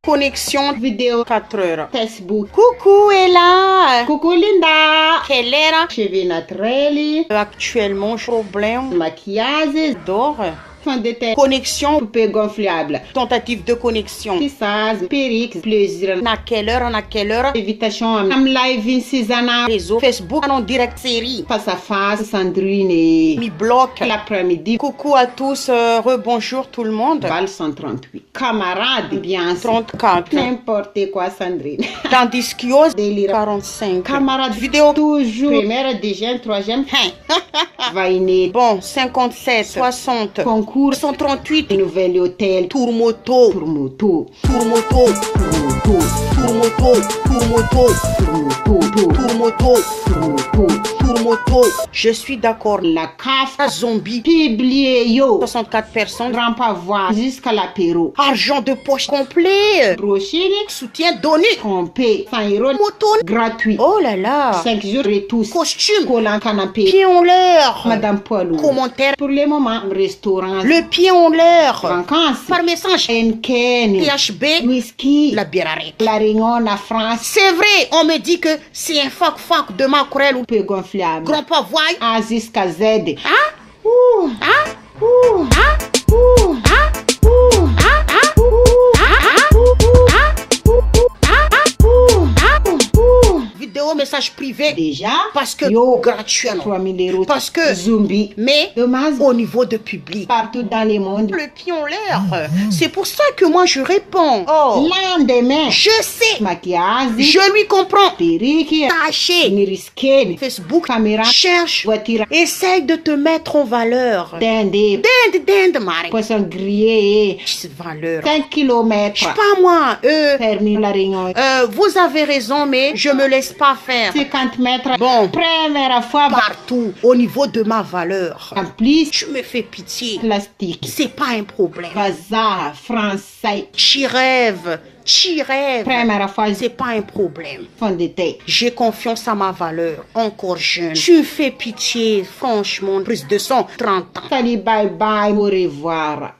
Connexion vidéo 4 heures. Facebook. Coucou Ella. Coucou Linda. Quelle heure? Cheveux naturels. Actuellement, problème. Maquillage. Dors. Fin de tête. Connexion. Poupée gonflable. Tentative de connexion. Tissage. Perruque. Plaisir. À quelle heure? Invitation. Am live in Cézanne. Réseau. Facebook. En direct série. Face à face. Sandrine et mi bloc. L'après-midi. Coucou à tous. Rebonjour tout le monde. Val 138. Camarade. Bien. 34. N'importe quoi Sandrine. Tandis qu'il délire 45. Camarade. Vidéo. Toujours. Première, deuxième, troisième. Vainé. Bon. 57. 60. Concours. 138. Nouvel hôtel. Tourmoto. Tourmoto. Tourmoto. Tourmoto. Tourmoto. Tourmoto. Tourmoto. Tourmoto. Tourmoto. Tourmoto. Je suis d'accord. La CAF. Zombie. Publié yo. 64 personnes. Grand pavois. Jusqu'à l'apéro. Argent de poche complet. Brochure. Soutien donné. Trompé. 100 euros. Moto. Gratuit. Oh là là. 5 jours et tous. Costume. Collant canapé. Pied en l'air. Madame Poilou. Commentaire. Pour le moment, restaurant. Le pied en l'air. Vacances. Par message. Enken. THB. Whisky. La bière arrête. La Réunion, la France. C'est vrai. On me dit que c'est un fuck de mackerel ou peu gonflable. Grand pavois. A jusqu'à Z. Hein? Ouh. Hein? Ouh. Hein? Ouh. Hein? Ouh. Hein? Hein? Ouh. Vidéo message privé déjà parce que yo gratuit 3000 euros parce que zombie mais dommage au niveau de public partout dans le monde le pied en l'air c'est pour ça que moi je réponds oh lendemain je sais maquillage je lui comprends perruque taché ni risqué Facebook caméra cherche voiture essaye de te mettre en valeur dinde mari poisson grillé valeur 5 km je sais pas moi permis la Réunion vous avez raison mais je me laisse pas faire 50 mètres bon première fois partout au niveau de ma valeur en plus je me fais pitié plastique c'est pas un problème bazar français chirève première fois c'est pas un problème fond de tête j'ai confiance à ma valeur encore jeune tu me fais pitié franchement plus de 130 ans salut bye bye au revoir